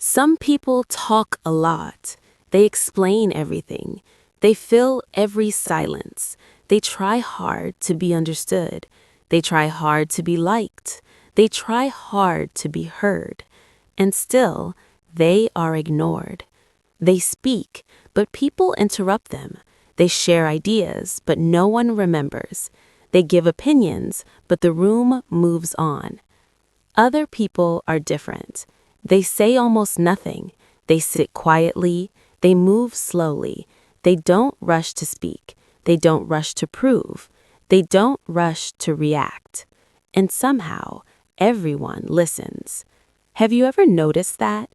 Some people talk a lot. They explain everything. They fill every silence. They try hard to be understood. They try hard to be liked. They try hard to be heard. And still, they are ignored. They speak, but people interrupt them. They share ideas, but no one remembers. They give opinions, but the room moves on. Other people are different. They say almost nothing. They sit quietly. They move slowly. They don't rush to speak. They don't rush to prove. They don't rush to react. And somehow, everyone listens. Have you ever noticed that?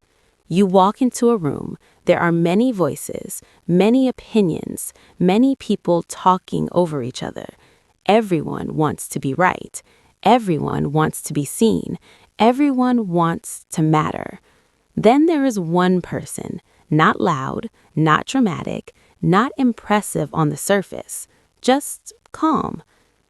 You walk into a room, there are many voices, many opinions, many people talking over each other. Everyone wants to be right. Everyone wants to be seen. Everyone wants to matter. Then there is one person, not loud, not dramatic, not impressive on the surface, just calm.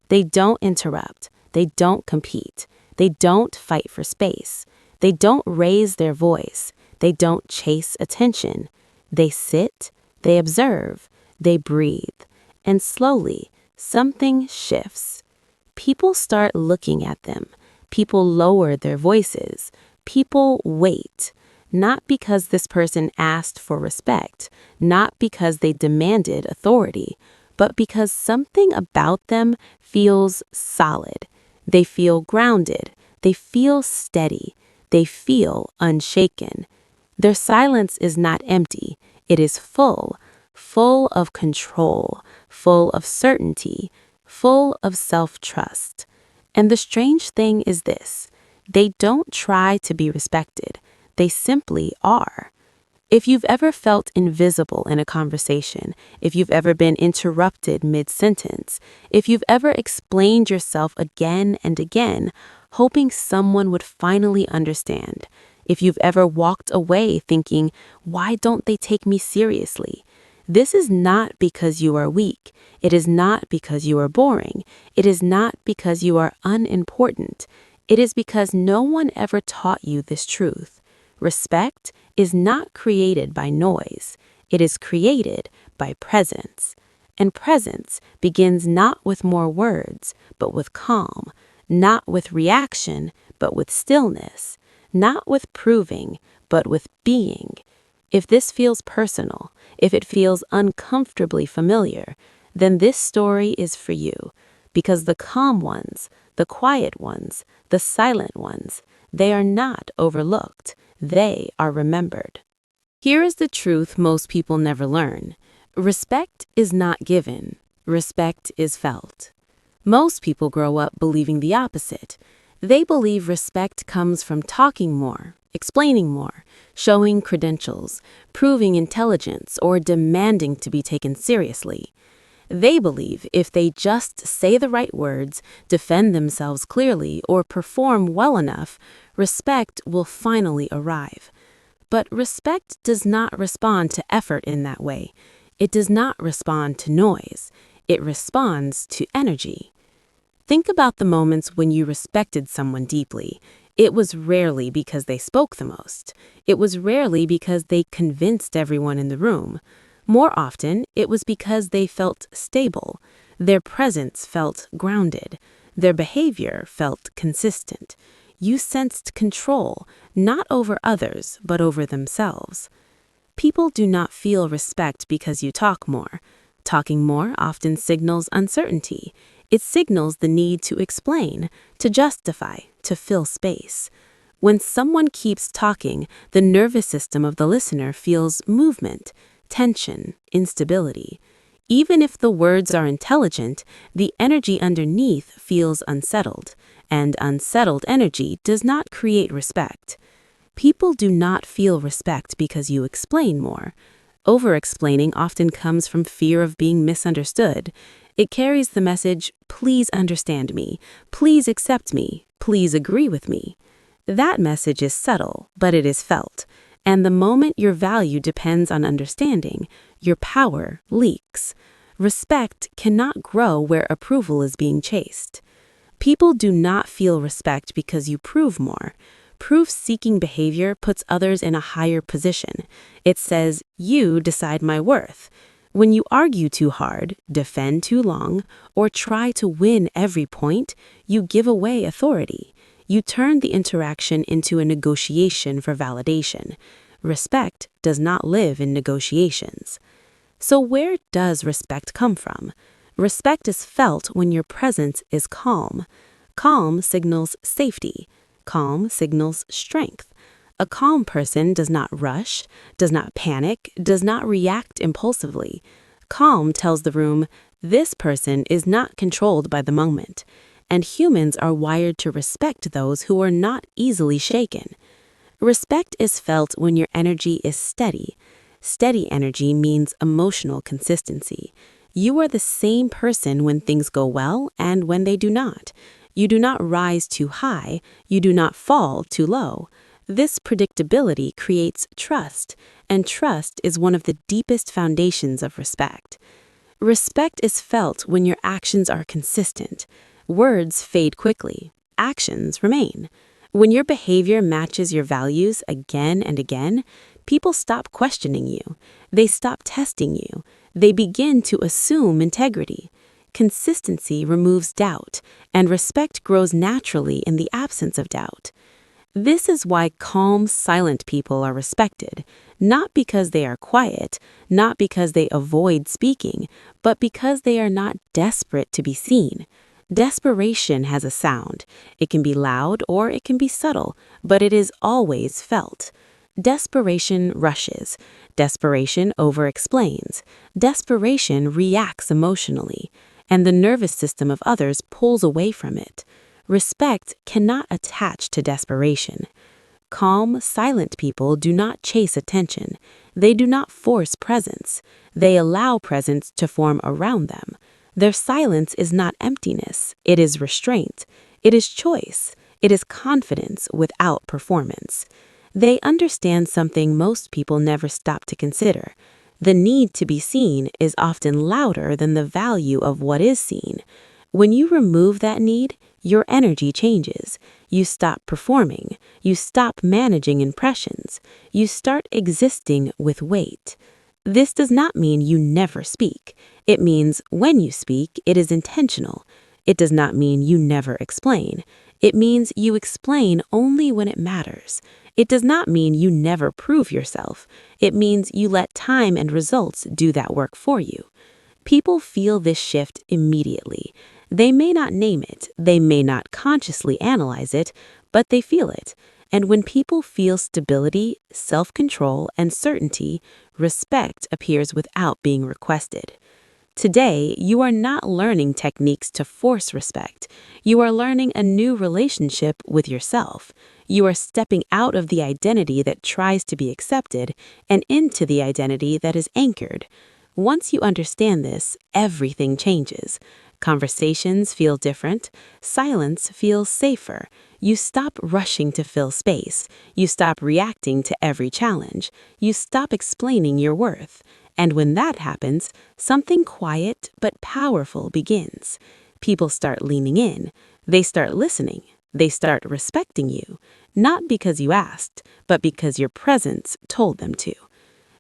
They don't interrupt. They don't compete. They don't fight for space. They don't raise their voice. They don't chase attention. They sit, they observe, they breathe, and slowly something shifts. People start looking at them. People lower their voices. People wait, not because this person asked for respect, not because they demanded authority, but because something about them feels solid. They feel grounded. They feel steady. They feel unshaken. Their silence is not empty. It is full, full of control, full of certainty, full of self-trust. And the strange thing is this: they don't try to be respected. They simply are. If you've ever felt invisible in a conversation, if you've ever been interrupted mid-sentence, if you've ever explained yourself again and again, hoping someone would finally understand, if you've ever walked away thinking, why don't they take me seriously? This is not because you are weak. It is not because you are boring. It is not because you are unimportant. It is because no one ever taught you this truth. Respect is not created by noise. It is created by presence. And presence begins not with more words, but with calm, not with reaction, but with stillness, not with proving, but with being. If this feels personal, if it feels uncomfortably familiar, then this story is for you, because the calm ones, the quiet ones, the silent ones, they are not overlooked. They are remembered. Here is the truth most people never learn. Respect is not given. Respect is felt. Most people grow up believing the opposite. They believe respect comes from talking more, explaining more, showing credentials, proving intelligence, or demanding to be taken seriously. They believe if they just say the right words, defend themselves clearly, or perform well enough, respect will finally arrive. But respect does not respond to effort in that way. It does not respond to noise. It responds to energy. Think about the moments when you respected someone deeply. It was rarely because they spoke the most. It was rarely because they convinced everyone in the room. More often, it was because they felt stable. Their presence felt grounded. Their behavior felt consistent. You sensed control, not over others, but over themselves. People do not feel respect because you talk more. Talking more often signals uncertainty. It signals the need to explain, to justify, to fill space. When someone keeps talking, the nervous system of the listener feels movement, tension, instability. Even if the words are intelligent, the energy underneath feels unsettled, and unsettled energy does not create respect. People do not feel respect because you explain more. Over-explaining often comes from fear of being misunderstood. It carries the message, please understand me, please accept me, please agree with me. That message is subtle, but it is felt. And the moment your value depends on understanding, your power leaks. Respect cannot grow where approval is being chased. People do not feel respect because you prove more. Proof-seeking behavior puts others in a higher position. It says, you decide my worth. When you argue too hard, defend too long, or try to win every point, you give away authority. You turn the interaction into a negotiation for validation. Respect does not live in negotiations. So where does respect come from? Respect is felt when your presence is calm. Calm signals safety. Calm signals strength. A calm person does not rush, does not panic, does not react impulsively. Calm tells the room, this person is not controlled by the moment. And humans are wired to respect those who are not easily shaken. Respect is felt when your energy is steady. Steady energy means emotional consistency. You are the same person when things go well and when they do not. You do not rise too high, you do not fall too low. This predictability creates trust, and trust is one of the deepest foundations of respect. Respect is felt when your actions are consistent. Words fade quickly, actions remain. When your behavior matches your values again and again, people stop questioning you. They stop testing you. They begin to assume integrity. Consistency removes doubt, and respect grows naturally in the absence of doubt. This is why calm, silent people are respected, not because they are quiet, not because they avoid speaking, but because they are not desperate to be seen. Desperation has a sound. It can be loud or it can be subtle, but it is always felt. Desperation rushes. Desperation over-explains. Desperation reacts emotionally, and the nervous system of others pulls away from it. Respect cannot attach to desperation. Calm, silent people do not chase attention. They do not force presence. They allow presence to form around them. Their silence is not emptiness. It is restraint. It is choice. It is confidence without performance. They understand something most people never stop to consider. The need to be seen is often louder than the value of what is seen. When you remove that need, your energy changes. You stop performing. You stop managing impressions. You start existing with weight. This does not mean you never speak. It means when you speak, it is intentional. It does not mean you never explain. It means you explain only when it matters. It does not mean you never prove yourself. It means you let time and results do that work for you. People feel this shift immediately. They may not name it, they may not consciously analyze it, but they feel it. And when people feel stability, self-control, and certainty, respect appears without being requested. Today, you are not learning techniques to force respect. You are learning a new relationship with yourself. You are stepping out of the identity that tries to be accepted and into the identity that is anchored. Once you understand this, everything changes. Conversations feel different. Silence feels safer. You stop rushing to fill space. You stop reacting to every challenge. You stop explaining your worth. And when that happens, something quiet but powerful begins. People start leaning in. They start listening. They start respecting you, not because you asked, but because your presence told them to.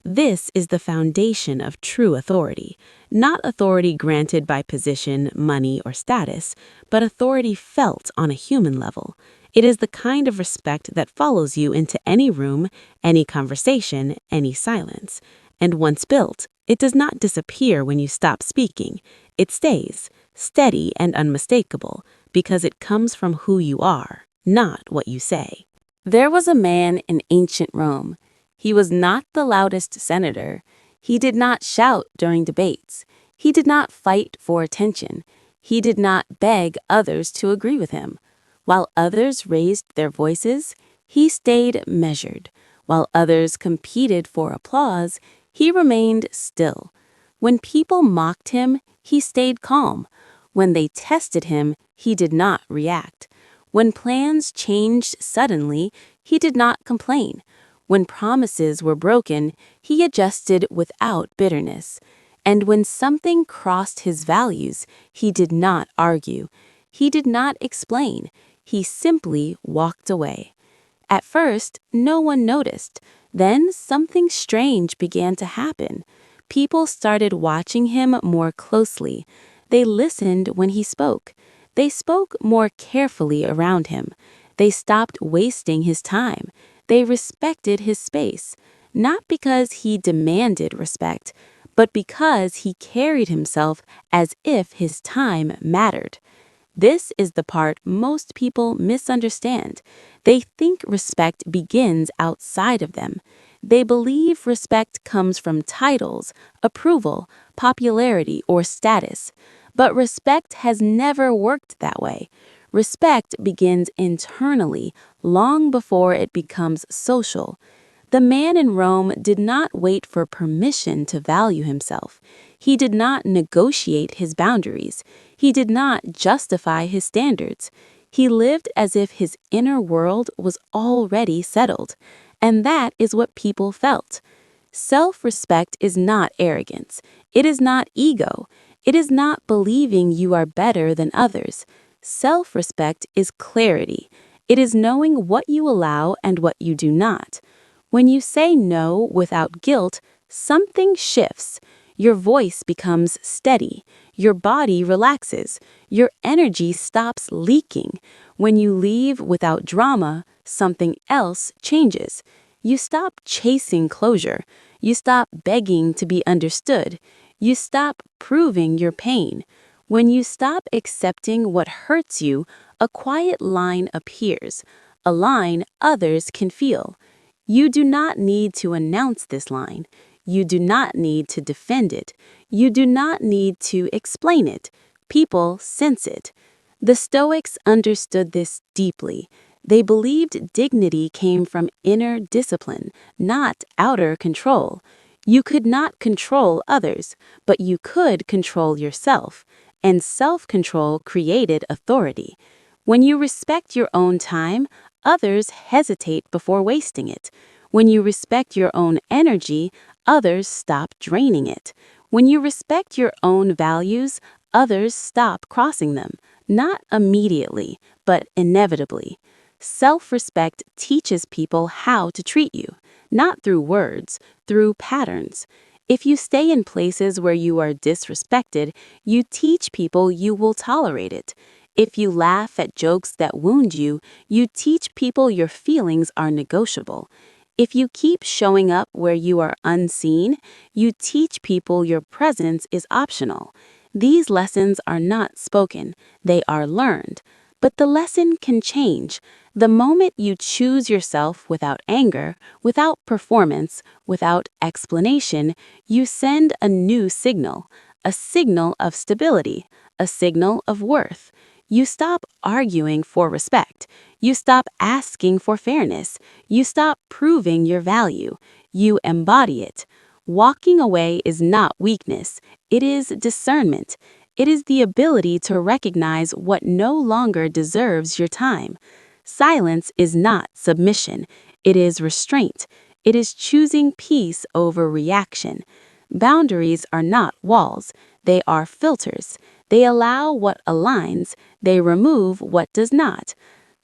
This is the foundation of true authority, not authority granted by position, money, or status, but authority felt on a human level. It is the kind of respect that follows you into any room, any conversation, any silence. And once built, it does not disappear when you stop speaking. It stays, steady and unmistakable, because it comes from who you are, not what you say. There was a man in ancient Rome. He was not the loudest senator. He did not shout during debates. He did not fight for attention. He did not beg others to agree with him. While others raised their voices, he stayed measured. While others competed for applause, he remained still. When people mocked him, he stayed calm. When they tested him, he did not react. When plans changed suddenly, he did not complain. When promises were broken, he adjusted without bitterness. And when something crossed his values, he did not argue. He did not explain. He simply walked away. At first, no one noticed. Then something strange began to happen. People started watching him more closely. They listened when he spoke. They spoke more carefully around him. They stopped wasting his time. They respected his space, not because he demanded respect, but because he carried himself as if his time mattered. This is the part most people misunderstand. They think respect begins outside of them. They believe respect comes from titles, approval, popularity, or status. But respect has never worked that way. Respect begins internally, long before it becomes social. The man in Rome did not wait for permission to value himself. He did not negotiate his boundaries. He did not justify his standards. He lived as if his inner world was already settled. And that is what people felt. Self-respect is not arrogance. It is not ego. It is not believing you are better than others. Self-respect is clarity. It is knowing what you allow and what you do not. When you say no without guilt, something shifts. Your voice becomes steady. Your body relaxes. Your energy stops leaking. When you leave without drama, something else changes. You stop chasing closure. You stop begging to be understood. You stop proving your pain. When you stop accepting what hurts you, a quiet line appears, a line others can feel. You do not need to announce this line. You do not need to defend it. You do not need to explain it. People sense it. The Stoics understood this deeply. They believed dignity came from inner discipline, not outer control. You could not control others, but you could control yourself, and self-control created authority. When you respect your own time, others hesitate before wasting it. When you respect your own energy, others stop draining it. When you respect your own values, others stop crossing them, not immediately, but inevitably. Self-respect teaches people how to treat you, not through words, through patterns. If you stay in places where you are disrespected, you teach people you will tolerate it. If you laugh at jokes that wound you, you teach people your feelings are negotiable. If you keep showing up where you are unseen, you teach people your presence is optional. These lessons are not spoken, they are learned. But the lesson can change. The moment you choose yourself without anger, without performance, without explanation, you send a new signal, a signal of stability, a signal of worth. You stop arguing for respect. You stop asking for fairness. You stop proving your value. You embody it. Walking away is not weakness. It is discernment. It is the ability to recognize what no longer deserves your time. Silence is not submission. It is restraint. It is choosing peace over reaction. Boundaries are not walls. They are filters. They allow what aligns. They remove what does not.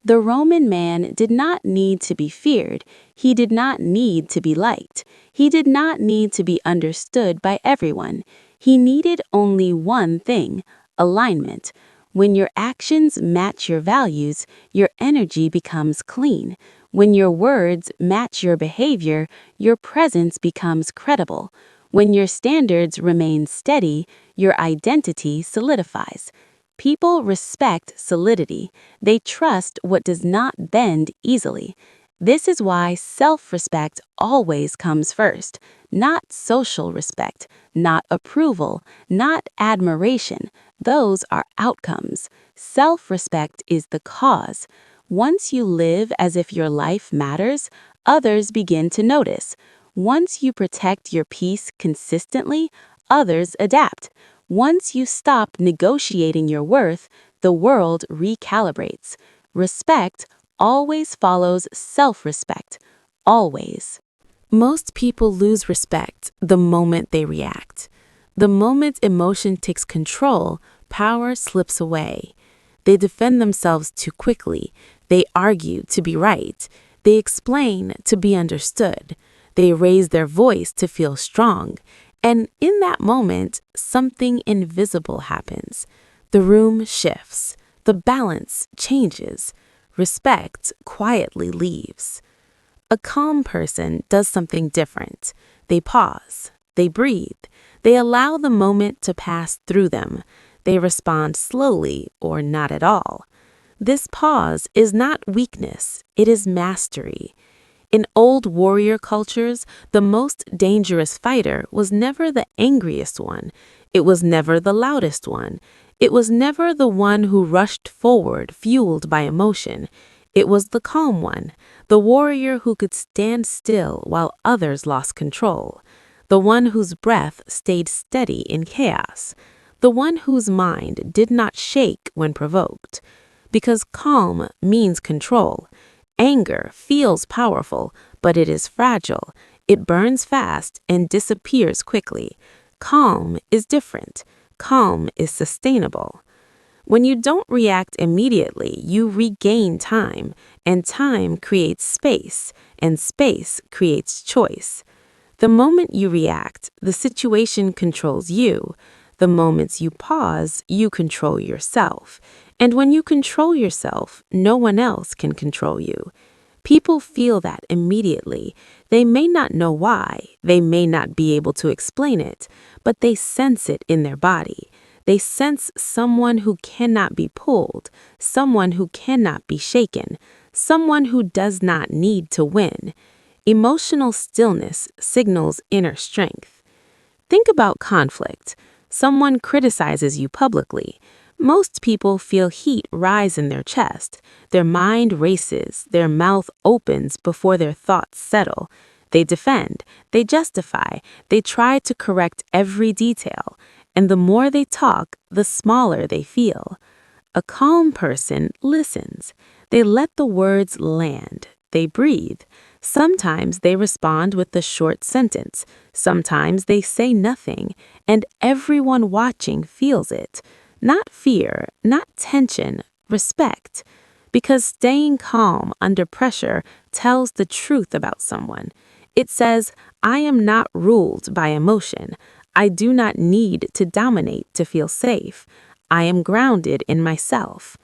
The Roman man did not need to be feared. He did not need to be liked. He did not need to be understood by everyone. He needed only one thing: alignment. When your actions match your values, your energy becomes clean. When your words match your behavior, your presence becomes credible. When your standards remain steady, your identity solidifies. People respect solidity. They trust what does not bend easily. This is why self-respect always comes first, not social respect, not approval, not admiration. Those are outcomes. Self-respect is the cause. Once you live as if your life matters, others begin to notice. Once you protect your peace consistently, others adapt. Once you stop negotiating your worth, the world recalibrates. Respect always follows self-respect. Always. Most people lose respect the moment they react. The moment emotion takes control, power slips away. They defend themselves too quickly. They argue to be right. They explain to be understood. They raise their voice to feel strong. And in that moment, something invisible happens. The room shifts. The balance changes. Respect quietly leaves. A calm person does something different. They pause. They breathe. They allow the moment to pass through them. They respond slowly or not at all. This pause is not weakness, it is mastery. In old warrior cultures, the most dangerous fighter was never the angriest one. It was never the loudest one. It was never the one who rushed forward, fueled by emotion. It was the calm one, the warrior who could stand still while others lost control, the one whose breath stayed steady in chaos, the one whose mind did not shake when provoked. Because calm means control. Anger feels powerful, but it is fragile. It burns fast and disappears quickly. Calm is different. Calm is sustainable. When you don't react immediately, you regain time, and time creates space, and space creates choice. The moment you react, the situation controls you. The moments you pause, you control yourself. And when you control yourself, no one else can control you. People feel that immediately. They may not know why, they may not be able to explain it, but they sense it in their body. They sense someone who cannot be pulled, someone who cannot be shaken, someone who does not need to win. Emotional stillness signals inner strength. Think about conflict. Someone criticizes you publicly. Most people feel heat rise in their chest. Their mind races, their mouth opens before their thoughts settle. They defend, they justify, they try to correct every detail. And the more they talk, the smaller they feel. A calm person listens. They let the words land. They breathe. Sometimes they respond with a short sentence. Sometimes they say nothing, and everyone watching feels it. Not fear, not tension, respect. Because staying calm under pressure tells the truth about someone. It says, I am not ruled by emotion. I do not need to dominate to feel safe. I am grounded in myself.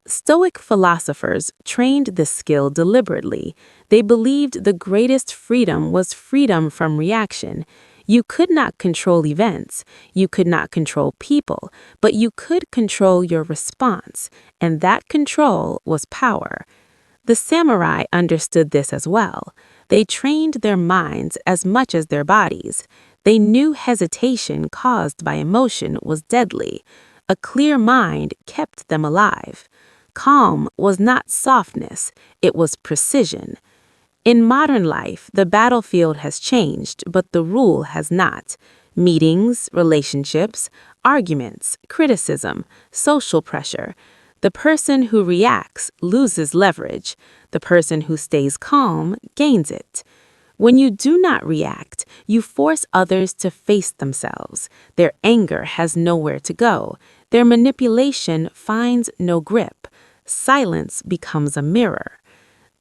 Stoic philosophers trained this skill deliberately. They believed the greatest freedom was freedom from reaction. You could not control events, you could not control people, but you could control your response, and that control was power. The samurai understood this as well. They trained their minds as much as their bodies. They knew hesitation caused by emotion was deadly. A clear mind kept them alive. Calm was not softness, it was precision. In modern life, the battlefield has changed, but the rule has not. Meetings, relationships, arguments, criticism, social pressure. The person who reacts loses leverage. The person who stays calm gains it. When you do not react, you force others to face themselves. Their anger has nowhere to go. Their manipulation finds no grip. Silence becomes a mirror.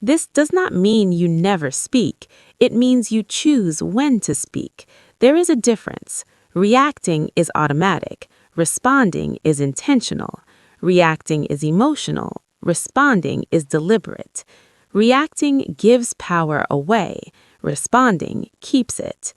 This does not mean you never speak. It means you choose when to speak. There is a difference. Reacting is automatic. Responding is intentional. Reacting is emotional. Responding is deliberate. Reacting gives power away. Responding keeps it.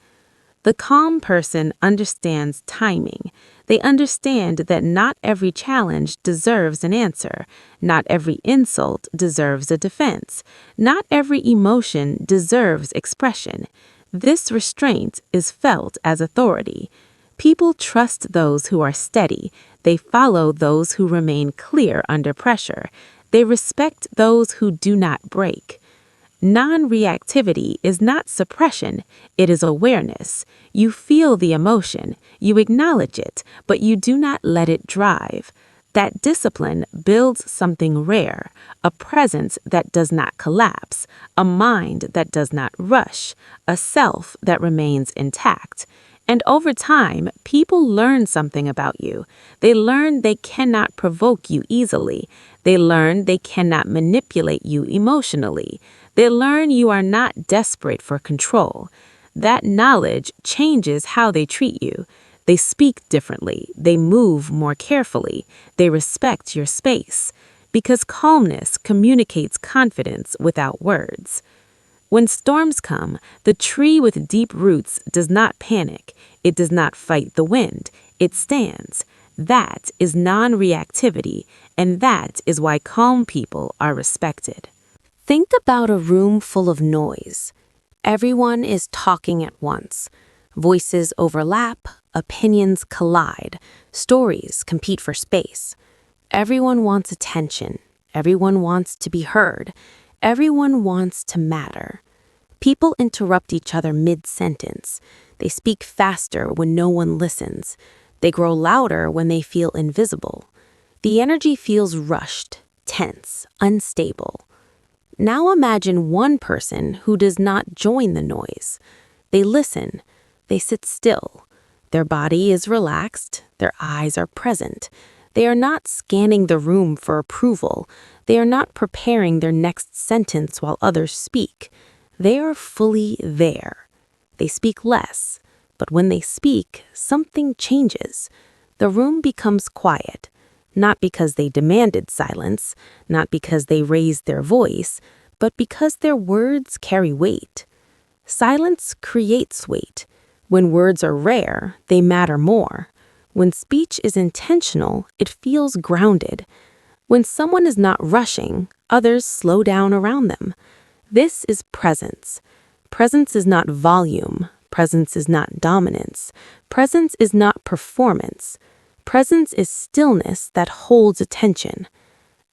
The calm person understands timing. They understand that not every challenge deserves an answer. Not every insult deserves a defense. Not every emotion deserves expression. This restraint is felt as authority. People trust those who are steady. They follow those who remain clear under pressure. They respect those who do not break. Non-reactivity is not suppression, it is awareness. You feel the emotion, you acknowledge it, but you do not let it drive. That discipline builds something rare, a presence that does not collapse, a mind that does not rush, a self that remains intact. And over time, people learn something about you. They learn they cannot provoke you easily. They learn they cannot manipulate you emotionally. They learn you are not desperate for control. That knowledge changes how they treat you. They speak differently. They move more carefully. They respect your space. Because calmness communicates confidence without words. When storms come, the tree with deep roots does not panic. It does not fight the wind. It stands. That is non-reactivity, and that is why calm people are respected. Think about a room full of noise. Everyone is talking at once. Voices overlap, opinions collide, stories compete for space. Everyone wants attention. Everyone wants to be heard. Everyone wants to matter. People interrupt each other mid-sentence. They speak faster when no one listens. They grow louder when they feel invisible. The energy feels rushed, tense, unstable. Now imagine one person who does not join the noise. They listen. They sit still. Their body is relaxed. Their eyes are present. They are not scanning the room for approval. They are not preparing their next sentence while others speak. They are fully there. They speak less, but when they speak, something changes. The room becomes quiet, not because they demanded silence, not because they raised their voice, but because their words carry weight. Silence creates weight. When words are rare, they matter more. When speech is intentional, it feels grounded. When someone is not rushing, others slow down around them. This is presence. Presence is not volume. Presence is not dominance. Presence is not performance. Presence is stillness that holds attention.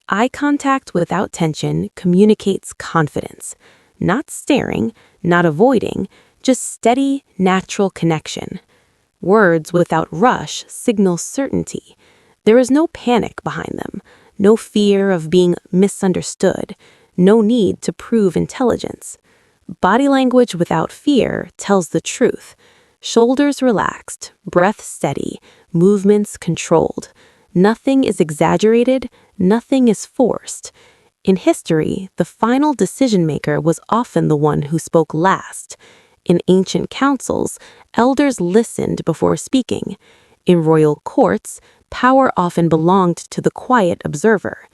Eye contact without tension communicates confidence. Not staring, not avoiding, just steady, natural connection. Words without rush signal certainty. There is no panic behind them, no fear of being misunderstood, no need to prove intelligence. Body language without fear tells the truth. Shoulders relaxed, breath steady, movements controlled. Nothing is exaggerated, nothing is forced. In history, the final decision maker was often the one who spoke last. In ancient councils, elders listened before speaking. In royal courts, power often belonged to the quiet observer.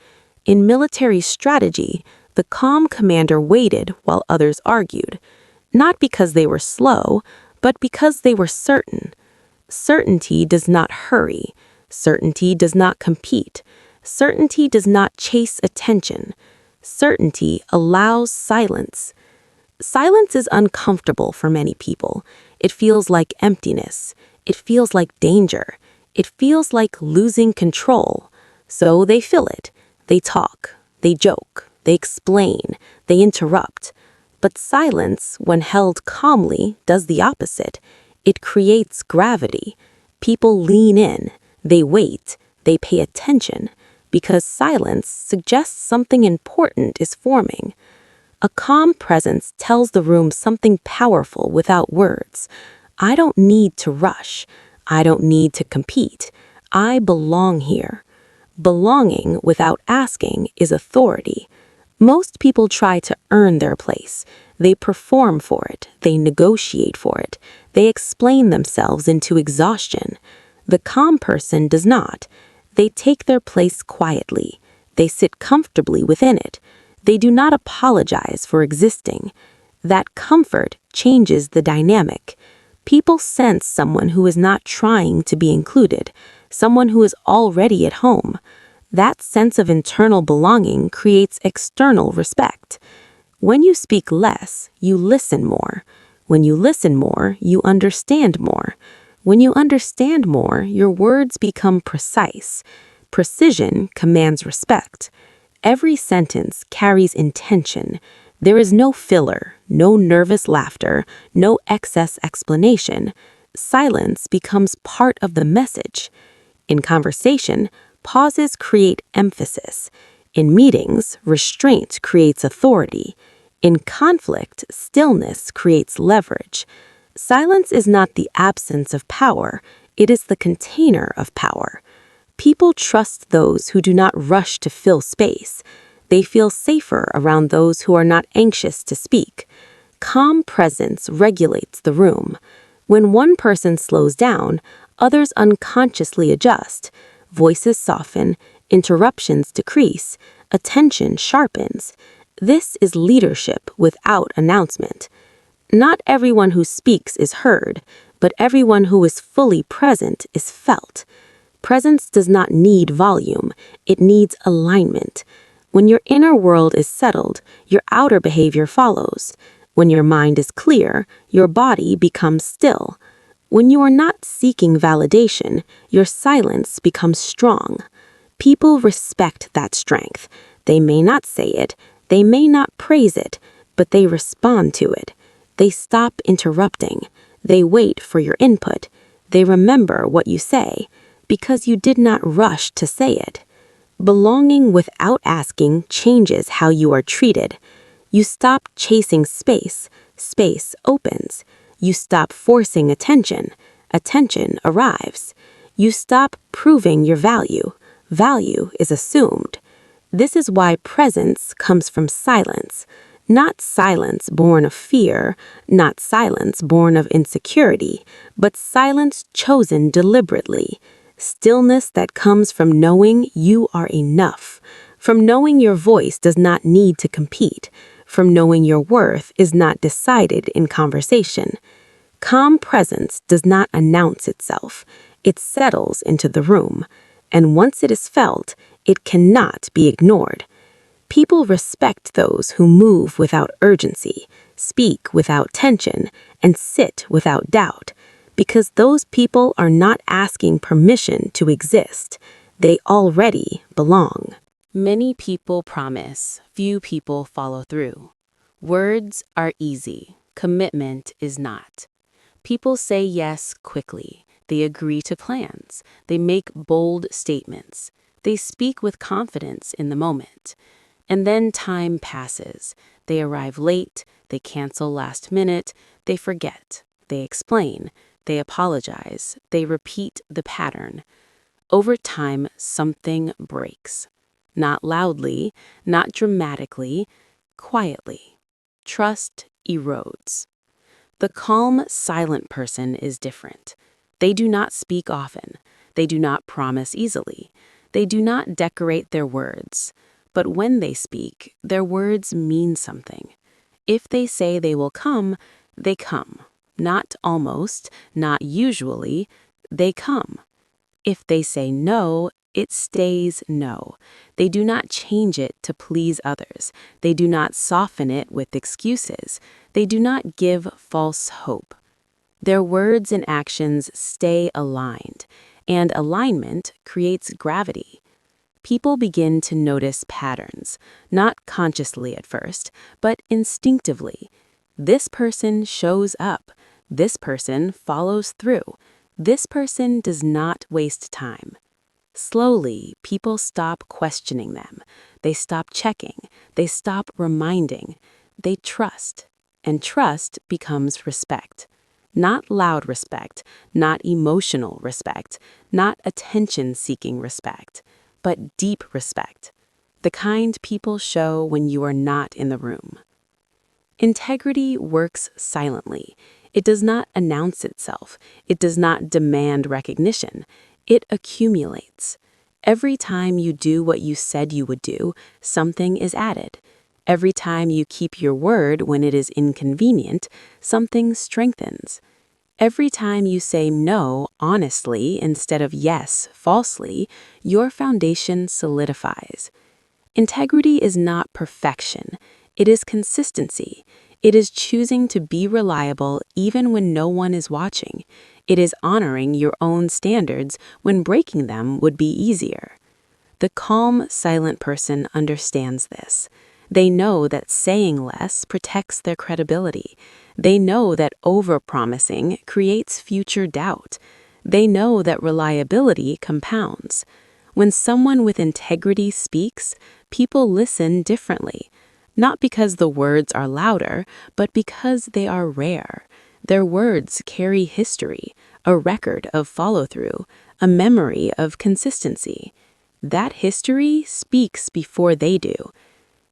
In military strategy, the calm commander waited while others argued, not because they were slow, but because they were certain. Certainty does not hurry. Certainty does not compete. Certainty does not chase attention. Certainty allows silence. Silence is uncomfortable for many people. It feels like emptiness. It feels like danger. It feels like losing control. So they fill it. They talk. They joke. They explain. They interrupt. But silence, when held calmly, does the opposite. It creates gravity. People lean in. They wait. They pay attention. Because silence suggests something important is forming. A calm presence tells the room something powerful without words. I don't need to rush. I don't need to compete. I belong here. Belonging without asking is authority. Most people try to earn their place. They perform for it. They negotiate for it. They explain themselves into exhaustion. The calm person does not. They take their place quietly. They sit comfortably within it. They do not apologize for existing. That comfort changes the dynamic. People sense someone who is not trying to be included, someone who is already at home. That sense of internal belonging creates external respect. When you speak less, you listen more. When you listen more, you understand more. When you understand more, your words become precise. Precision commands respect. Every sentence carries intention. There is no filler, no nervous laughter, no excess explanation. Silence becomes part of the message. In conversation, pauses create emphasis. In meetings, restraint creates authority. In conflict, stillness creates leverage. Silence is not the absence of power, it is the container of power. People trust those who do not rush to fill space. They feel safer around those who are not anxious to speak. Calm presence regulates the room. When one person slows down, others unconsciously adjust. Voices soften, interruptions decrease, attention sharpens. This is leadership without announcement. Not everyone who speaks is heard, but everyone who is fully present is felt. Presence does not need volume, it needs alignment. When your inner world is settled, your outer behavior follows. When your mind is clear, your body becomes still. When you are not seeking validation, your silence becomes strong. People respect that strength. They may not say it, they may not praise it, but they respond to it. They stop interrupting. They wait for your input. They remember what you say, because you did not rush to say it. Belonging without asking changes how you are treated. You stop chasing space. Space opens. You stop forcing attention. Attention arrives. You stop proving your value. Value is assumed. This is why presence comes from silence. Not silence born of fear, not silence born of insecurity, but silence chosen deliberately. Stillness that comes from knowing you are enough, from knowing your voice does not need to compete, from knowing your worth is not decided in conversation. Calm presence does not announce itself, it settles into the room, and once it is felt, it cannot be ignored. People respect those who move without urgency, speak without tension, and sit without doubt, because those people are not asking permission to exist. They already belong. Many people promise, few people follow through. Words are easy, commitment is not. People say yes quickly. They agree to plans. They make bold statements. They speak with confidence in the moment. And then time passes. They arrive late, they cancel last minute, they forget, they explain, they apologize, they repeat the pattern. Over time, something breaks. Not loudly, not dramatically, quietly. Trust erodes. The calm, silent person is different. They do not speak often. They do not promise easily. They do not decorate their words. But when they speak, their words mean something. If they say they will come, they come. Not almost, not usually, they come. If they say no, it stays no. They do not change it to please others. They do not soften it with excuses. They do not give false hope. Their words and actions stay aligned, and alignment creates gravity. People begin to notice patterns, not consciously at first, but instinctively. This person shows up. This person follows through. This person does not waste time. Slowly, people stop questioning them. They stop checking. They stop reminding. They trust. And trust becomes respect. Not loud respect, not emotional respect, not attention-seeking respect, but deep respect, the kind people show when you are not in the room. Integrity works silently. It does not announce itself. It does not demand recognition. It accumulates. Every time you do what you said you would do, something is added. Every time you keep your word when it is inconvenient, something strengthens. Every time you say no honestly instead of yes falsely, your foundation solidifies. Integrity is not perfection. It is consistency. It is choosing to be reliable even when no one is watching. It is honoring your own standards when breaking them would be easier. The calm, silent person understands this. They know that saying less protects their credibility. They know that over-promising creates future doubt. They know that reliability compounds. When someone with integrity speaks, people listen differently. Not because the words are louder, but because they are rare. Their words carry history, a record of follow-through, a memory of consistency. That history speaks before they do.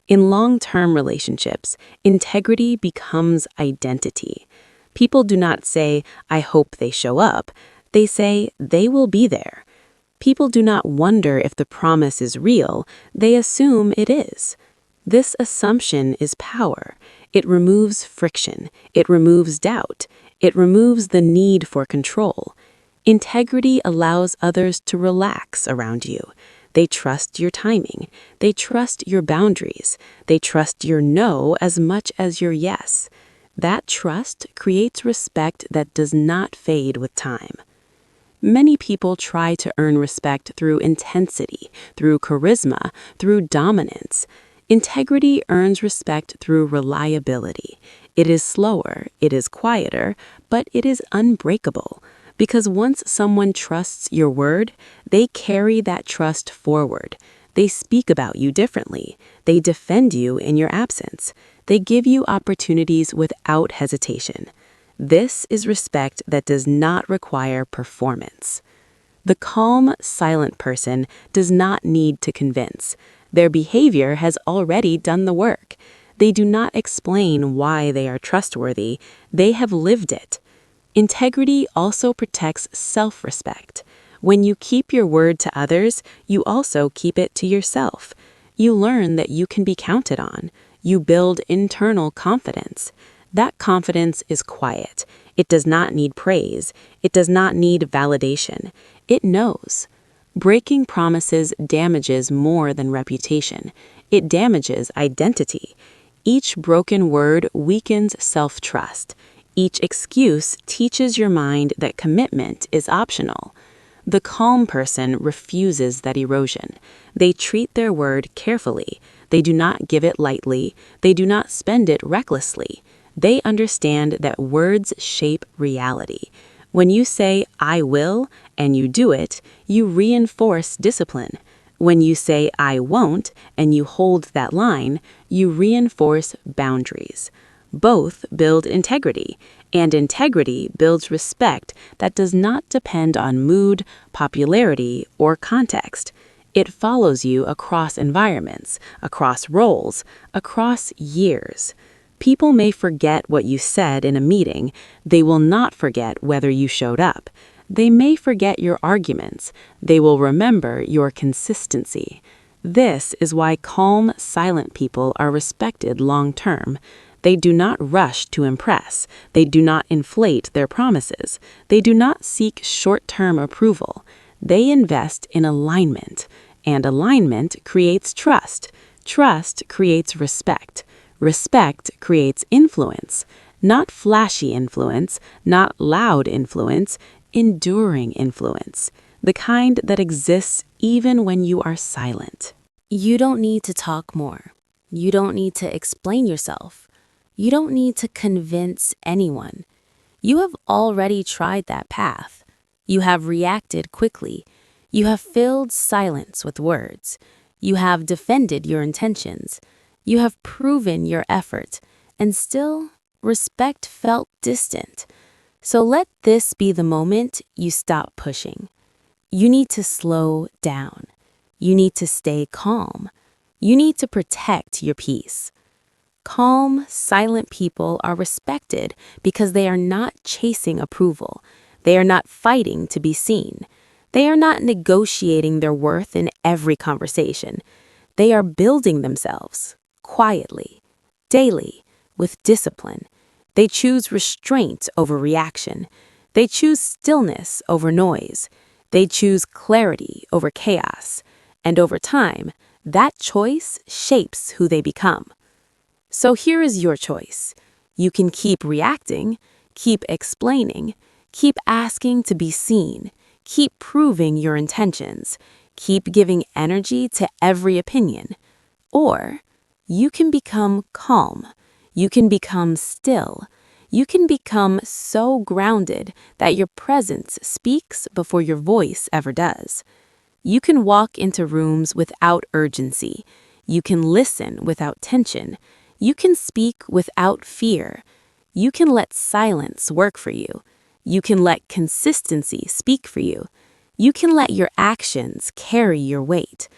In long-term relationships, integrity becomes identity. People do not say, "I hope they show up." They say, "They will be there." People do not wonder if the promise is real. They assume it is. This assumption is power. It removes friction. It removes doubt. It removes the need for control. Integrity allows others to relax around you. They trust your timing. They trust your boundaries. They trust your no as much as your yes. That trust creates respect that does not fade with time. Many people try to earn respect through intensity, through charisma, through dominance. Integrity earns respect through reliability. It is slower, it is quieter, but it is unbreakable. Because once someone trusts your word, they carry that trust forward. They speak about you differently. They defend you in your absence. They give you opportunities without hesitation. This is respect that does not require performance. The calm, silent person does not need to convince. Their behavior has already done the work. They do not explain why they are trustworthy. They have lived it. Integrity also protects self-respect. When you keep your word to others, you also keep it to yourself. You learn that you can be counted on. You build internal confidence. That confidence is quiet. It does not need praise. It does not need validation. It knows. Breaking promises damages more than reputation. It damages identity. Each broken word weakens self-trust. Each excuse teaches your mind that commitment is optional. The calm person refuses that erosion. They treat their word carefully. They do not give it lightly. They do not spend it recklessly. They understand that words shape reality. When you say, "I will," and you do it, you reinforce discipline. When you say, "I won't," and you hold that line, you reinforce boundaries. Both build integrity, and integrity builds respect that does not depend on mood, popularity, or context. It follows you across environments, across roles, across years. People may forget what you said in a meeting. They will not forget whether you showed up. They may forget your arguments. They will remember your consistency. This is why calm, silent people are respected long-term. They do not rush to impress. They do not inflate their promises. They do not seek short-term approval. They invest in alignment, and alignment creates trust. Trust creates respect. Respect creates influence, not flashy influence, not loud influence, enduring influence, the kind that exists even when you are silent. You don't need to talk more. You don't need to explain yourself. You don't need to convince anyone. You have already tried that path. You have reacted quickly. You have filled silence with words. You have defended your intentions. You have proven your effort, and still, respect felt distant. So let this be the moment you stop pushing. You need to slow down. You need to stay calm. You need to protect your peace. Calm, silent people are respected because they are not chasing approval. They are not fighting to be seen. They are not negotiating their worth in every conversation. They are building themselves quietly, daily, with discipline. They choose restraint over reaction. They choose stillness over noise. They choose clarity over chaos. And over time, that choice shapes who they become. So here is your choice. You can keep reacting, keep explaining, keep asking to be seen, keep proving your intentions, keep giving energy to every opinion. Or you can become calm. You can become still. You can become so grounded that your presence speaks before your voice ever does. You can walk into rooms without urgency. You can listen without tension. You can speak without fear. You can let silence work for you. You can let consistency speak for you. You can let your actions carry your weight.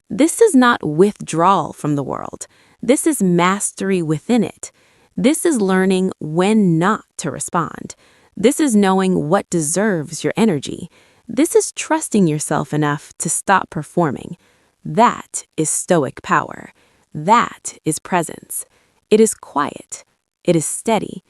This is not withdrawal from the world. This is mastery within it. This is learning when not to respond. This is knowing what deserves your energy. This is trusting yourself enough to stop performing. That is Stoic power. That is presence. It is quiet. It is steady.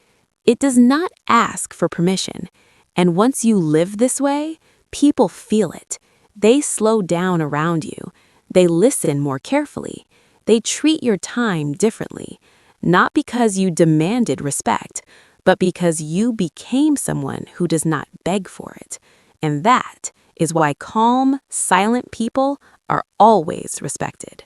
It does not ask for permission. And once you live this way, people feel it. They slow down around you. They listen more carefully. They treat your time differently, not because you demanded respect, but because you became someone who does not beg for it. And that is why calm, silent people are always respected.